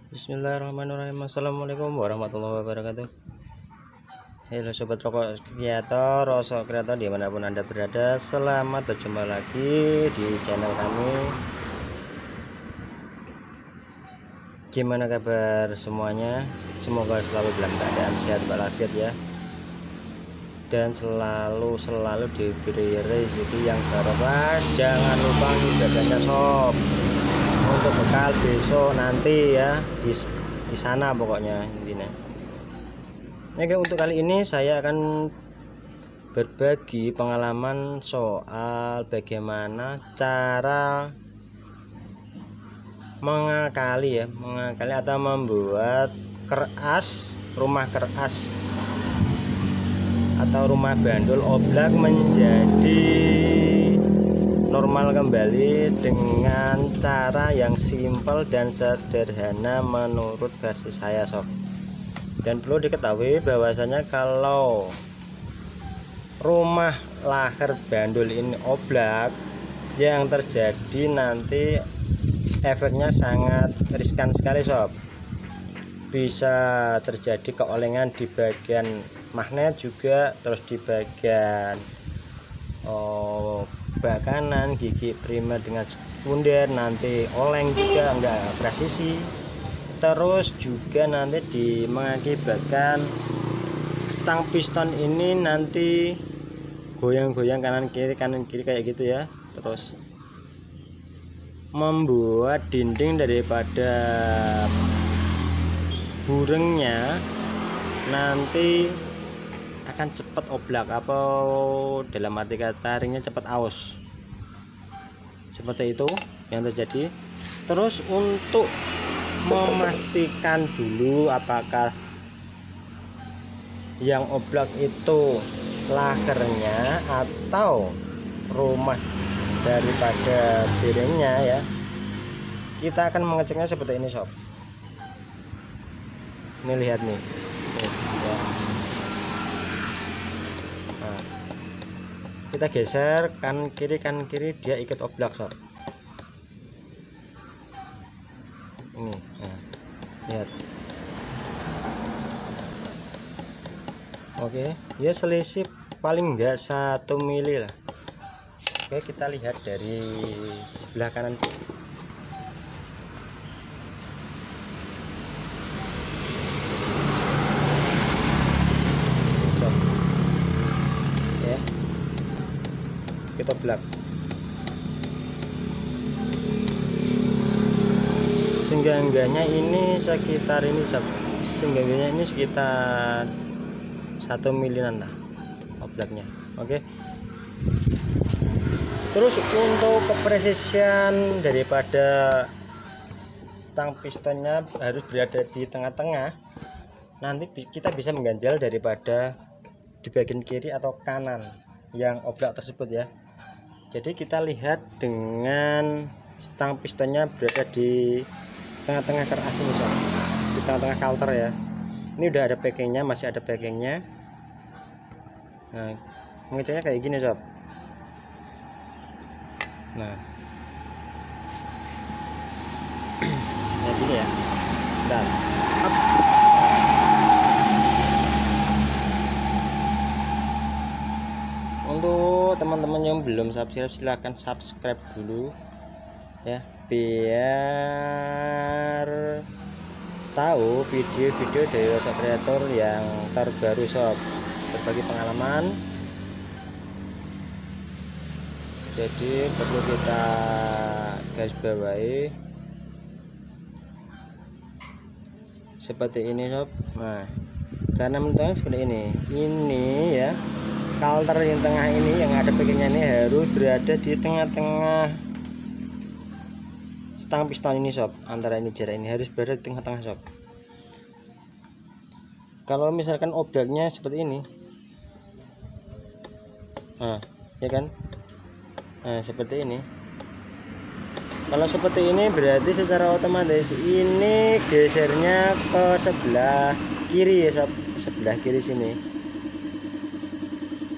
Bismillahirrahmanirrahim. Assalamualaikum warahmatullahi wabarakatuh. Halo sobat rokok kreator dimanapun anda berada, selamat berjumpa lagi di channel kami. Gimana kabar semuanya? Semoga selalu dalam keadaan sehat walafiat ya, dan selalu diberi rezeki yang barokah. Jangan lupa ibadahnya sob, untuk bekal besok nanti ya, di sana pokoknya intinya. Oke, untuk kali ini saya akan berbagi pengalaman soal bagaimana cara mengakali atau membuat rumah keras atau rumah bandul oblak menjadi normal kembali dengan cara yang simpel dan sederhana menurut versi saya sob. Dan perlu diketahui bahwasanya kalau rumah lahir bandul ini oblak, yang terjadi nanti efeknya sangat riskan sekali sob. Bisa terjadi keolengan di bagian magnet juga, terus di bagian bak kanan, gigi primer dengan sekunder nanti oleng juga, enggak presisi. Terus juga nanti mengakibatkan stang piston ini nanti goyang-goyang kanan kiri kayak gitu ya. Terus membuat dinding daripada burengnya nanti akan cepat oblak, atau dalam arti kata ringnya cepat aus, seperti itu yang terjadi. Terus untuk memastikan dulu apakah yang oblak itu lakernya atau rumah daripada bearingnya ya, kita akan mengeceknya seperti ini sob. Ini lihat nih, ya. Nah, kita geser kanan kiri dia ikut oblak sob. Ini, nah, lihat. Oke, ya selisih paling enggak 1 mili lah. Oke, kita lihat dari sebelah kanan. Ya, kita oblak. Seenggaknya ini sekitar ini sekitar 1 milian lah oblaknya. Oke. Terus untuk kepresisian daripada stang pistonnya harus berada di tengah-tengah. Nanti kita bisa mengganjal daripada di bagian kiri atau kanan yang oblak tersebut ya. Jadi kita lihat dengan stang pistonnya berada di tengah-tengah keras ini sob, di tengah-tengah kalter ya. Ini udah ada packingnya, masih ada packingnya. Nah, mengeceknya kayak gini sob. Nah, kayak gini ya. Dan up. Untuk teman-teman yang belum subscribe, silahkan subscribe dulu ya, biar tahu video-video dari rokok kreator yang terbaru sob, berbagi pengalaman. Jadi perlu kita garis bawahi seperti ini sob. Nah, karena menurut seperti ini ya, kalter yang tengah ini yang ada packingnya ini harus berada di tengah-tengah stang piston ini sob. Antara ini jarak ini harus berada di tengah-tengah sob. Kalau misalkan oblaknya seperti ini, nah ya kan, nah seperti ini. Kalau seperti ini berarti secara otomatis ini gesernya ke sebelah kiri ya sob, sebelah kiri sini.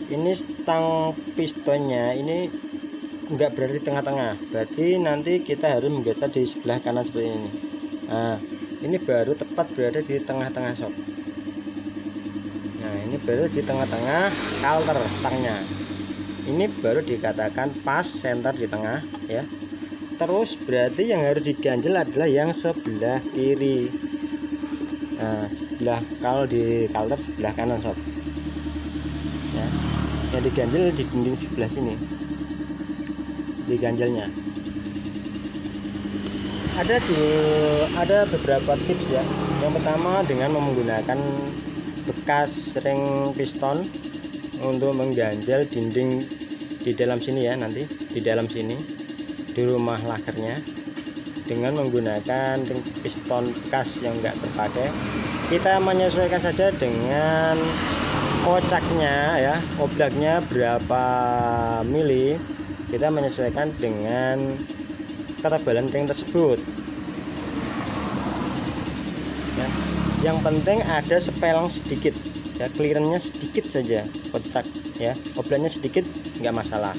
Ini stang pistonnya ini enggak berada di tengah-tengah, berarti nanti kita harus menggeser di sebelah kanan seperti ini. Nah, Ini baru tepat berada di tengah-tengah sob. Nah ini baru di tengah-tengah kalter stangnya. Ini baru dikatakan pas center di tengah ya. Terus berarti yang harus diganjel adalah yang sebelah kiri. Nah sebelah, kalau di kalter sebelah kanan sob ya. Yang diganjel di dinding sebelah sini, diganjelnya. Ada beberapa tips ya. Yang pertama dengan menggunakan bekas ring piston untuk mengganjal dinding di dalam sini ya, nanti di dalam sini di rumah lakernya dengan menggunakan ring piston bekas yang enggak terpakai. Kita menyesuaikan saja dengan kocaknya ya, oblaknya berapa mili, kita menyesuaikan dengan ketebalan ring tersebut ya. Yang penting ada sepelang sedikit ya, clearance-nya sedikit saja, kocak ya, oblaknya sedikit nggak masalah.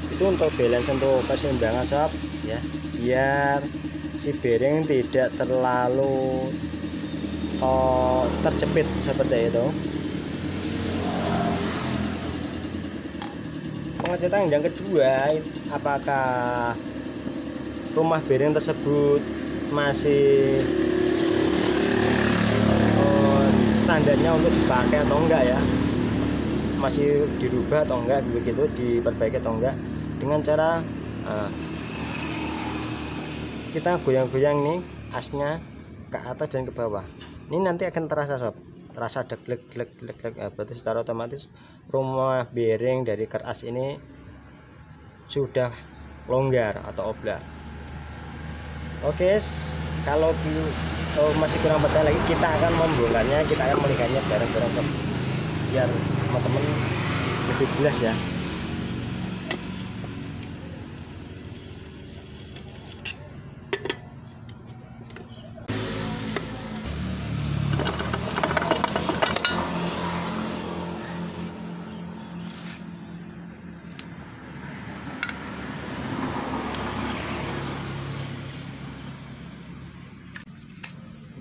Itu untuk balance, untuk keseimbangan sob ya, biar si bearing tidak terlalu terjepit seperti itu. Pengecekan yang kedua, apakah rumah bearing tersebut masih standarnya untuk dipakai atau enggak ya, masih dirubah atau enggak, begitu diperbaiki atau enggak, dengan cara kita goyang-goyang nih asnya ke atas dan ke bawah. Ini nanti akan terasa sob, terasa deglek, berarti secara otomatis rumah bearing dari keras ini sudah longgar atau oblak. Oke, kalau masih kurang percaya lagi, kita akan membongkarnya, kita akan melihatnya bareng-bareng biar teman-teman lebih jelas ya.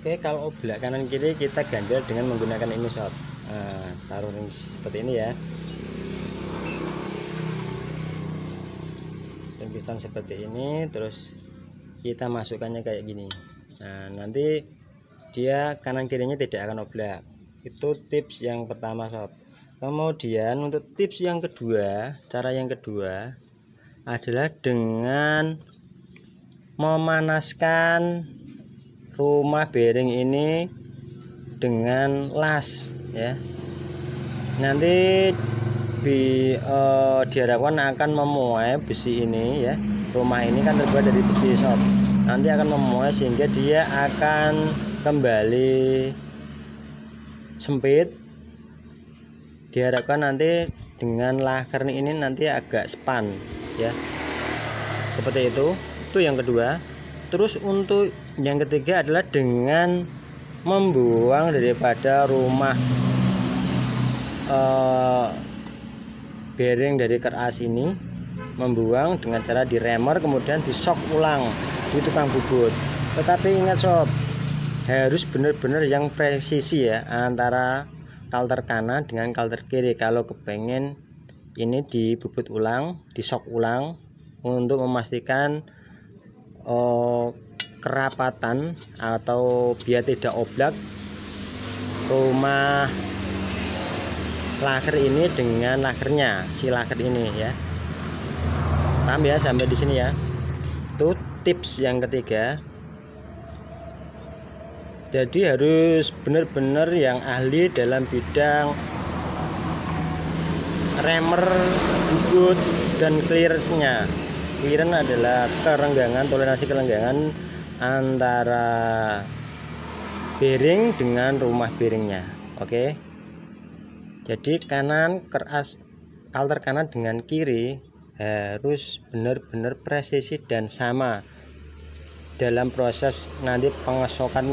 Oke, kalau oblak kanan kiri kita ganjal dengan menggunakan ini sob. Taruh ring seperti ini ya, ring piston seperti ini, terus kita masukkannya kayak gini. Nah nanti dia kanan kirinya tidak akan oblak. Itu tips yang pertama sob. Kemudian untuk tips yang kedua, cara yang kedua adalah dengan memanaskan rumah bearing ini dengan las ya. Nanti diharapkan akan memuai besi ini ya. Rumah ini kan terbuat dari besi sob. Nanti akan memuai sehingga dia akan kembali sempit. Diharapkan nanti dengan laker ini nanti agak span ya. Seperti itu. Itu yang kedua. Terus untuk yang ketiga adalah dengan membuang daripada rumah bearing dari keras ini, membuang dengan cara diremer kemudian disok ulang di tukang bubut. Tetapi ingat sob, harus benar-benar yang presisi ya antara kalter kanan dengan kalter kiri kalau kepengen ini dibubut ulang, disok ulang untuk memastikan kerapatan atau biar tidak oblak rumah laker ini dengan lakernya, si laker ini ya. Paham ya sampai di sini ya. Itu tips yang ketiga. Jadi harus benar-benar yang ahli dalam bidang remer, bubut dan clearance-nya. Clearance adalah kerenggangan, toleransi kerenggangan antara bearing dengan rumah bearingnya. Oke. Jadi kanan keras, kalter kanan dengan kiri harus benar-benar presisi dan sama dalam proses nanti pengesokan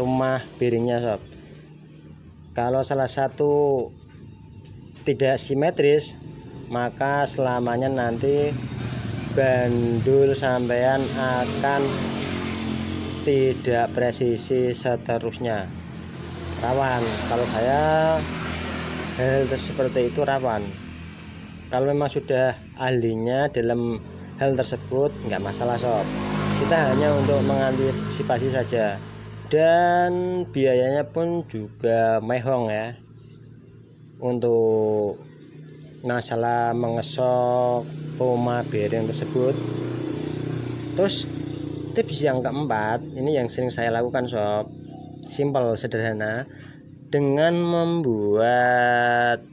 rumah bearingnya sob. Kalau salah satu tidak simetris, maka selamanya nanti bandul sampean akan tidak presisi seterusnya, rawan. Kalau saya hal seperti itu rawan. Kalau memang sudah ahlinya dalam hal tersebut nggak masalah sob, kita hanya untuk mengantisipasi saja, dan biayanya pun juga mehong ya untuk masalah mengesok poma bearing tersebut. Terus tips yang keempat, ini yang sering saya lakukan sob, simple sederhana, dengan membuat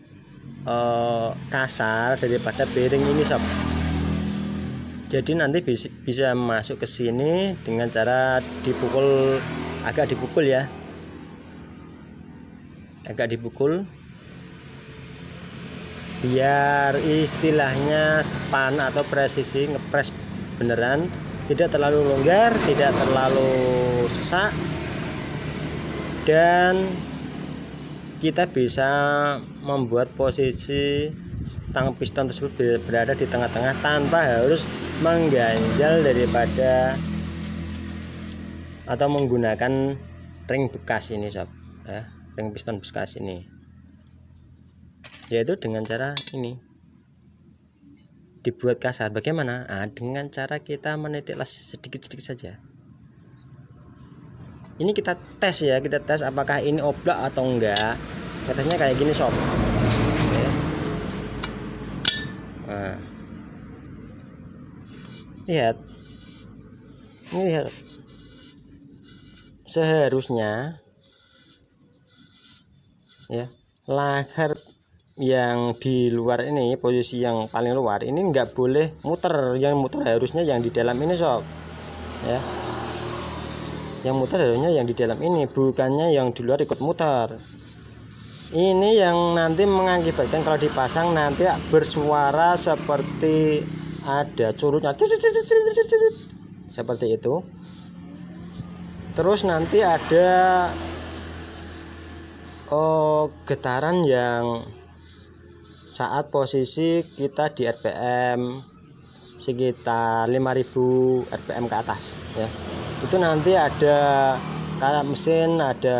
kasar daripada bearing ini sob. Jadi nanti bisa masuk ke sini dengan cara dipukul, agak dipukul ya, agak dipukul biar istilahnya span atau presisi, ngepres beneran, tidak terlalu longgar, tidak terlalu sesak, dan kita bisa membuat posisi stang piston tersebut berada di tengah-tengah tanpa harus mengganjal daripada atau menggunakan ring bekas ini sob ya, ring piston bekas ini, yaitu dengan cara ini dibuat kasar. Bagaimana? Dengan cara kita menitik las sedikit-sedikit saja. Ini kita tes ya, kita tes apakah ini oblak atau enggak. Tesnya kayak gini sob. Nah, lihat, ini lihat, seharusnya ya laker yang di luar ini, posisi yang paling luar ini nggak boleh muter, yang muter harusnya yang di dalam ini sob ya, yang muter harusnya yang di dalam ini, bukannya yang di luar ikut muter. Ini yang nanti mengakibatkan kalau dipasang nanti bersuara seperti ada curutnya seperti itu. Terus nanti ada getaran yang saat posisi kita di RPM sekitar 5000 RPM ke atas ya. Itu nanti ada kayak mesin ada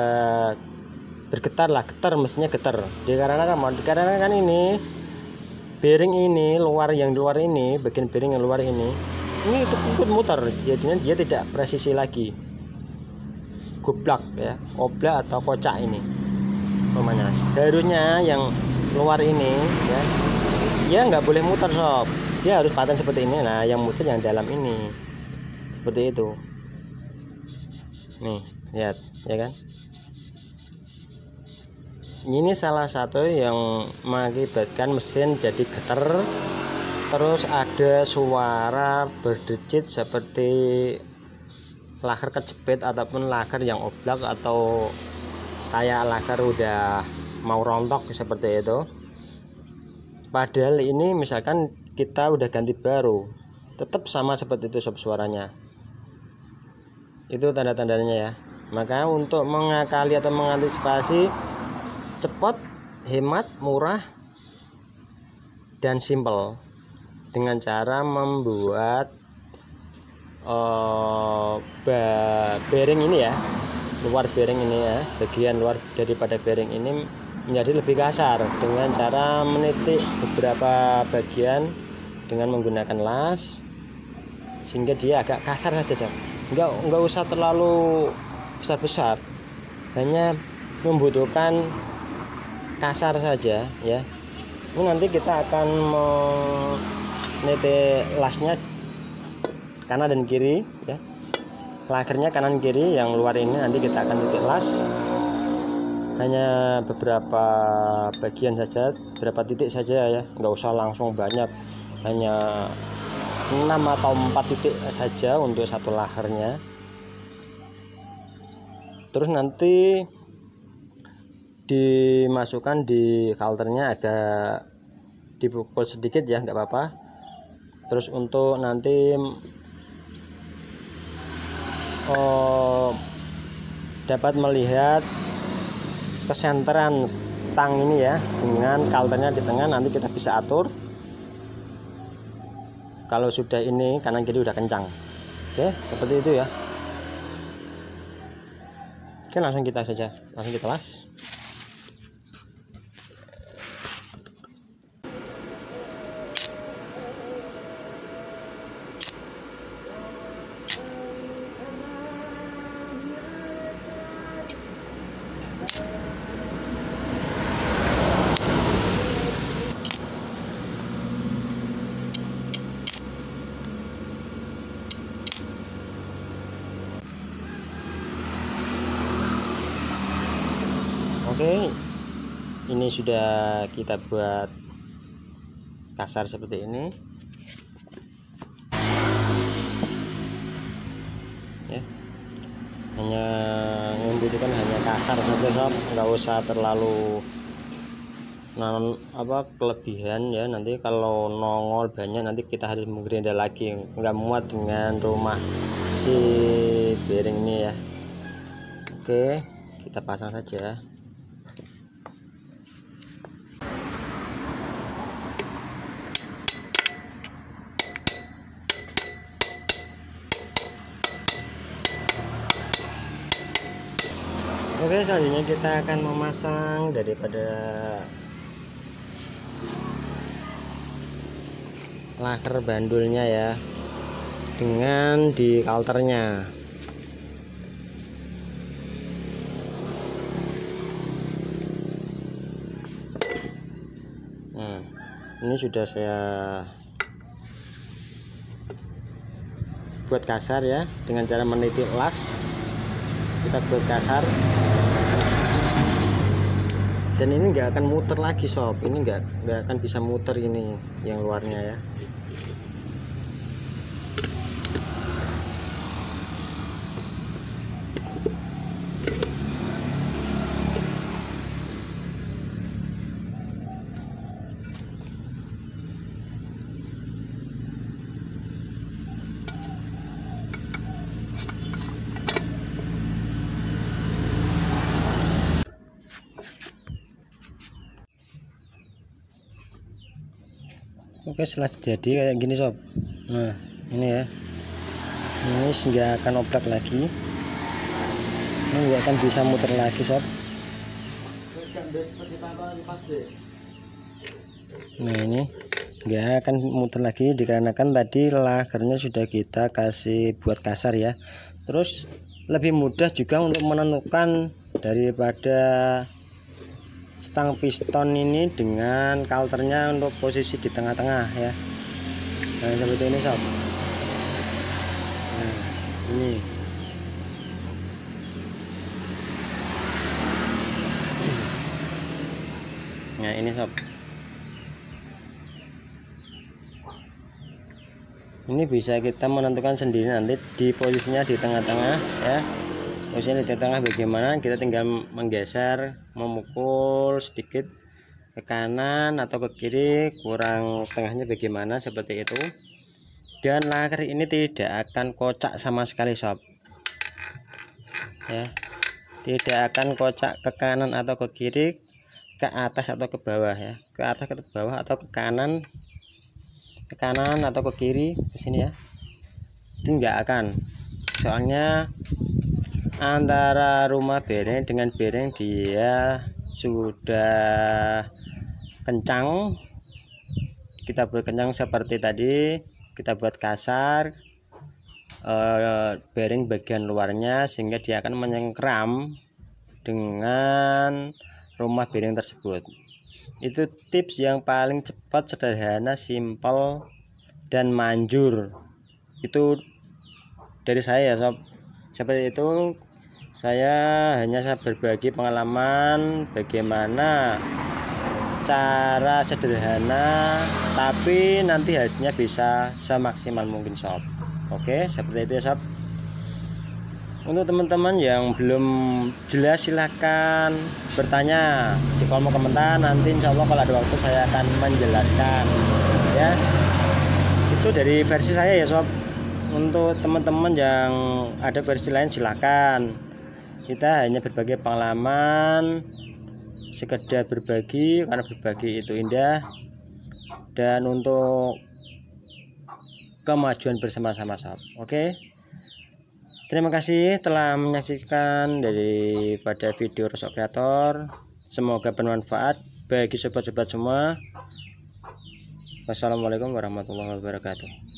bergetar lah, getar, mestinya getar. Karena kan ini bearing ini luar, yang di luar ini, bagian bearing yang luar ini itu ikut muter, jadinya dia tidak presisi lagi, goblak ya, oblak atau kocak ini namanya. Harusnya yang luar ini ya nggak boleh muter sob, dia harus paten seperti ini. Nah yang muter yang dalam ini seperti itu nih, lihat ya kan. Ini salah satu yang mengakibatkan mesin jadi getar, terus ada suara berdecit seperti laker kejepit ataupun laker yang oblak atau kayak laker udah mau rontok seperti itu. Padahal ini misalkan kita udah ganti baru, tetap sama seperti itu sob suaranya. Itu tanda-tandanya ya. Maka untuk mengakali atau mengantisipasi cepat, hemat, murah, dan simple dengan cara membuat bearing ini ya, luar bearing ini ya, bagian luar daripada bearing ini menjadi lebih kasar dengan cara menitik beberapa bagian dengan menggunakan las sehingga dia agak kasar saja. Enggak usah terlalu besar-besar, hanya membutuhkan kasar saja ya. Ini nanti kita akan menitik lasnya kanan dan kiri ya, lakernya kanan kiri, yang luar ini nanti kita akan titik las hanya beberapa bagian saja, beberapa titik saja ya, nggak usah langsung banyak, hanya 6 atau 4 titik saja untuk satu lahernya. Terus nanti dimasukkan di kalternya, agak dipukul sedikit ya, nggak apa-apa. Terus untuk nanti dapat melihat kesenteran stang ini ya, dengan kalternya di tengah, nanti kita bisa atur kalau sudah ini kanan kiri udah kencang. Oke, seperti itu ya. Oke, langsung kita las. Oke, ini sudah kita buat kasar seperti ini ya. Hanya membutuhkan hanya kasar saja sob, nggak usah terlalu kelebihan ya. Nanti kalau nongol banyak nanti kita harus menggerinda lagi, nggak muat dengan rumah si bearing ini ya. Oke, kita pasang saja. Oke, selanjutnya kita akan memasang daripada laker bandulnya ya, dengan di kalternya. Nah, ini sudah saya buat kasar ya, dengan cara meniti las. Kita buat kasar, dan ini nggak akan muter lagi sob, ini nggak akan bisa muter ini yang luarnya ya. Oke, setelah jadi kayak gini sob, nah ini ya, ini nggak akan oprek lagi, ini nggak akan bisa muter lagi sob. Nah, ini nggak akan muter lagi dikarenakan tadi lakernya sudah kita kasih buat kasar ya. Terus lebih mudah juga untuk menentukan daripada stang piston ini dengan kalternya untuk posisi di tengah-tengah ya. Nah, seperti ini sob. Nah, ini nah ini sob, ini bisa kita menentukan sendiri nanti di posisinya di tengah-tengah ya. Posisinya di tengah bagaimana, kita tinggal menggeser, memukul sedikit ke kanan atau ke kiri, kurang tengahnya bagaimana, seperti itu. Dan laker ini tidak akan kocak sama sekali sob ya, tidak akan kocak ke kanan atau ke kiri, ke atas atau ke bawah ya, ke atas ke bawah atau ke kanan atau ke kiri, ke sini ya, itu enggak akan. Soalnya antara rumah bearing dengan bearing dia sudah kencang, kita buat kencang seperti tadi, kita buat kasar bearing bagian luarnya sehingga dia akan menyengkram dengan rumah bearing tersebut. Itu tips yang paling cepat, sederhana, simpel, dan manjur. Itu dari saya sob. Seperti itu, saya hanya berbagi pengalaman bagaimana cara sederhana tapi nanti hasilnya bisa semaksimal mungkin sob. Oke, seperti itu ya sob. Untuk teman-teman yang belum jelas silahkan bertanya di kolom komentar, nanti insya Allah kalau ada waktu saya akan menjelaskan ya. Itu dari versi saya ya sob. Untuk teman-teman yang ada versi lain silahkan. Kita hanya berbagi pengalaman, sekedar berbagi, karena berbagi itu indah, dan untuk kemajuan bersama-sama sob. Oke, Terima kasih telah menyaksikan daripada video Rosok Kreator. Semoga bermanfaat bagi sobat-sobat semua. Wassalamualaikum warahmatullahi wabarakatuh.